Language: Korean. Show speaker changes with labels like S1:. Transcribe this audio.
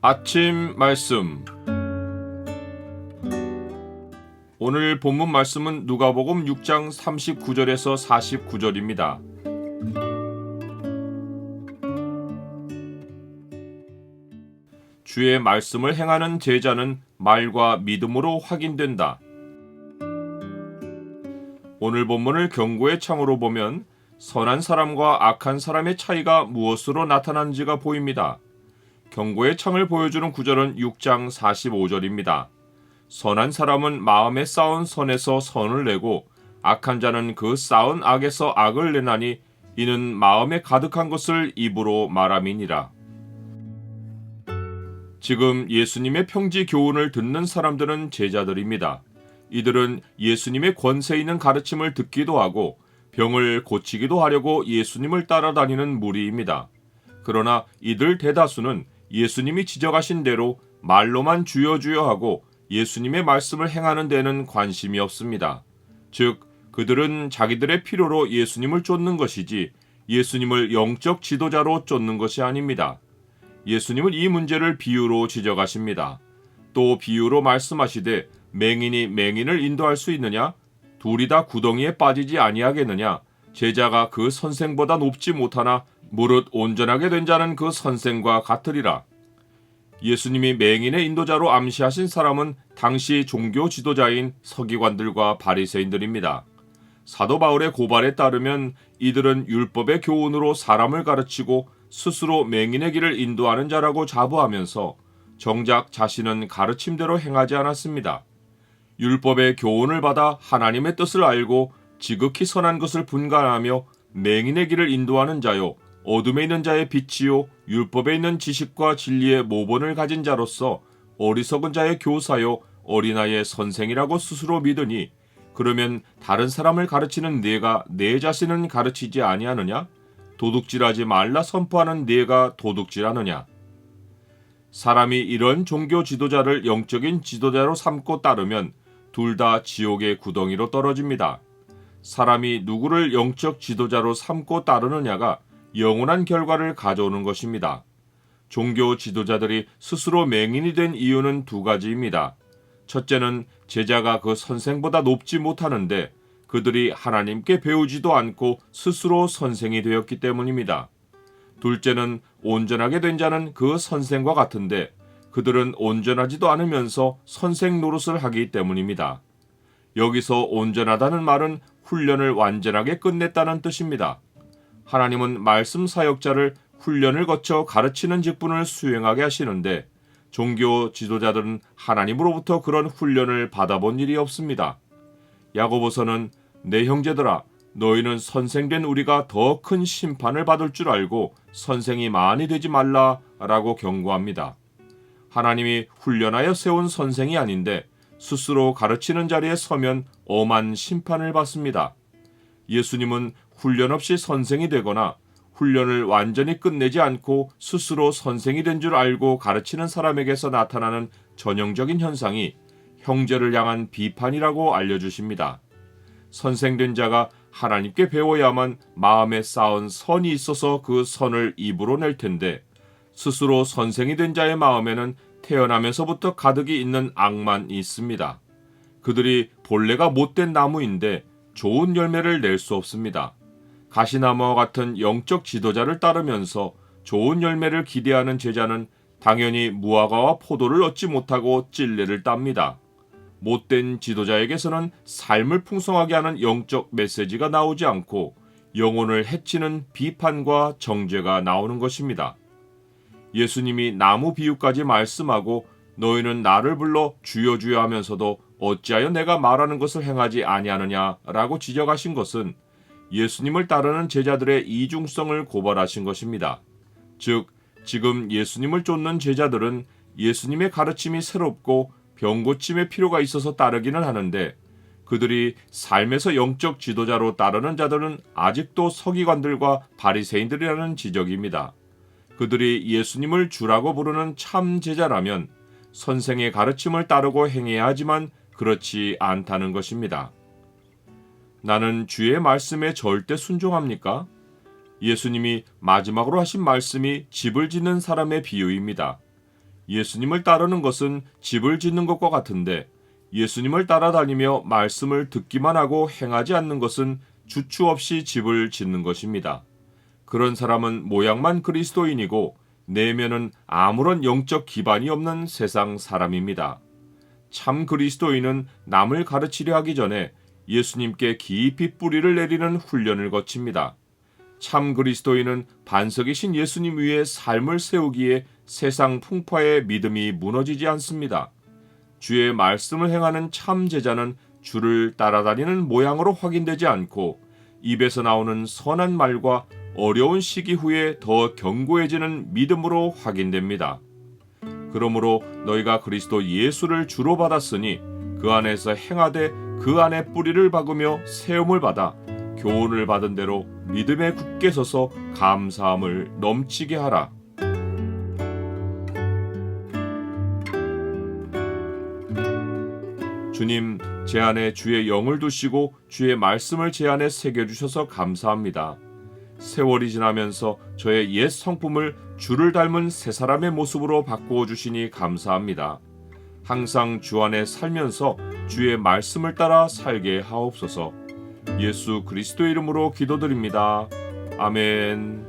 S1: 아침 말씀. 오늘 본문 말씀은 누가복음 6장 39절에서 49절입니다. 주의 말씀을 행하는 제자는 말과 믿음으로 확인된다. 오늘 본문을 경고의 창으로 보면 선한 사람과 악한 사람의 차이가 무엇으로 나타난지가 보입니다. 경고의 창을 보여주는 구절은 6장 45절입니다. 선한 사람은 마음에 쌓은 선에서 선을 내고 악한 자는 그 쌓은 악에서 악을 내나니 이는 마음에 가득한 것을 입으로 말함이니라. 지금 예수님의 평지 교훈을 듣는 사람들은 제자들입니다. 이들은 예수님의 권세 있는 가르침을 듣기도 하고 병을 고치기도 하려고 예수님을 따라다니는 무리입니다. 그러나 이들 대다수는 예수님이 지적하신 대로 말로만 주여 주여 하고 예수님의 말씀을 행하는 데는 관심이 없습니다. 즉, 그들은 자기들의 필요로 예수님을 쫓는 것이지 예수님을 영적 지도자로 쫓는 것이 아닙니다. 예수님은 이 문제를 비유로 지적하십니다. 또 비유로 말씀하시되 맹인이 맹인을 인도할 수 있느냐? 둘이 다 구덩이에 빠지지 아니하겠느냐? 제자가 그 선생보다 높지 못하나 무릇 온전하게 된 자는 그 선생과 같으리라. 예수님이 맹인의 인도자로 암시하신 사람은 당시 종교 지도자인 서기관들과 바리새인들입니다. 사도 바울의 고발에 따르면 이들은 율법의 교훈으로 사람을 가르치고 스스로 맹인의 길을 인도하는 자라고 자부하면서 정작 자신은 가르침대로 행하지 않았습니다. 율법의 교훈을 받아 하나님의 뜻을 알고 지극히 선한 것을 분간하며 맹인의 길을 인도하는 자요, 어둠에 있는 자의 빛이요, 율법에 있는 지식과 진리의 모본을 가진 자로서 어리석은 자의 교사요, 어린아이의 선생이라고 스스로 믿으니 그러면 다른 사람을 가르치는 네가 내 자신은 가르치지 아니하느냐? 도둑질하지 말라 선포하는 네가 도둑질하느냐? 사람이 이런 종교 지도자를 영적인 지도자로 삼고 따르면 둘 다 지옥의 구덩이로 떨어집니다. 사람이 누구를 영적 지도자로 삼고 따르느냐가 영원한 결과를 가져오는 것입니다. 종교 지도자들이 스스로 맹인이 된 이유는 두 가지입니다. 첫째는 제자가 그 선생보다 높지 못하는데 그들이 하나님께 배우지도 않고 스스로 선생이 되었기 때문입니다. 둘째는 온전하게 된 자는 그 선생과 같은데 그들은 온전하지도 않으면서 선생 노릇을 하기 때문입니다. 여기서 온전하다는 말은 훈련을 완전하게 끝냈다는 뜻입니다. 하나님은 말씀 사역자를 훈련을 거쳐 가르치는 직분을 수행하게 하시는데 종교 지도자들은 하나님으로부터 그런 훈련을 받아본 일이 없습니다. 야고보서는 내 형제들아 너희는 선생된 우리가 더 큰 심판을 받을 줄 알고 선생이 많이 되지 말라라고 경고합니다. 하나님이 훈련하여 세운 선생이 아닌데 스스로 가르치는 자리에 서면 엄한 심판을 받습니다. 예수님은 훈련 없이 선생이 되거나 훈련을 완전히 끝내지 않고 스스로 선생이 된 줄 알고 가르치는 사람에게서 나타나는 전형적인 현상이 형제를 향한 비판이라고 알려주십니다. 선생된 자가 하나님께 배워야만 마음에 쌓은 선이 있어서 그 선을 입으로 낼 텐데 스스로 선생이 된 자의 마음에는 태어나면서부터 가득이 있는 악만 있습니다. 그들이 본래가 못된 나무인데 좋은 열매를 낼 수 없습니다. 가시나무와 같은 영적 지도자를 따르면서 좋은 열매를 기대하는 제자는 당연히 무화과와 포도를 얻지 못하고 찔레를 땁니다. 못된 지도자에게서는 삶을 풍성하게 하는 영적 메시지가 나오지 않고 영혼을 해치는 비판과 정죄가 나오는 것입니다. 예수님이 나무 비유까지 말씀하고 너희는 나를 불러 주여 주여 하면서도 어찌하여 내가 말하는 것을 행하지 아니하느냐라고 지적하신 것은 예수님을 따르는 제자들의 이중성을 고발하신 것입니다. 즉, 지금 예수님을 쫓는 제자들은 예수님의 가르침이 새롭고 병고침의 필요가 있어서 따르기는 하는데 그들이 삶에서 영적 지도자로 따르는 자들은 아직도 서기관들과 바리새인들이라는 지적입니다. 그들이 예수님을 주라고 부르는 참 제자라면 선생의 가르침을 따르고 행해야 하지만 그렇지 않다는 것입니다. 나는 주의 말씀에 절대 순종합니까? 예수님이 마지막으로 하신 말씀이 집을 짓는 사람의 비유입니다. 예수님을 따르는 것은 집을 짓는 것과 같은데 예수님을 따라다니며 말씀을 듣기만 하고 행하지 않는 것은 주추 없이 집을 짓는 것입니다. 그런 사람은 모양만 그리스도인이고 내면은 아무런 영적 기반이 없는 세상 사람입니다. 참 그리스도인은 남을 가르치려 하기 전에 예수님께 깊이 뿌리를 내리는 훈련을 거칩니다. 참 그리스도인은 반석이신 예수님 위에 삶을 세우기에 세상 풍파에 믿음이 무너지지 않습니다. 주의 말씀을 행하는 참 제자는 주를 따라다니는 모양으로 확인되지 않고 입에서 나오는 선한 말과 어려운 시기 후에 더 견고해지는 믿음으로 확인됩니다. 그러므로 너희가 그리스도 예수를 주로 받았으니 그 안에서 행하되 그 안에 뿌리를 박으며 세움을 받아 교훈을 받은 대로 믿음에 굳게 서서 감사함을 넘치게 하라. 주님, 제 안에 주의 영을 두시고 주의 말씀을 제 안에 새겨주셔서 감사합니다. 세월이 지나면서 저의 옛 성품을 주를 닮은 새 사람의 모습으로 바꾸어 주시니 감사합니다. 항상 주 안에 살면서 주의 말씀을 따라 살게 하옵소서. 예수 그리스도 이름으로 기도드립니다. 아멘.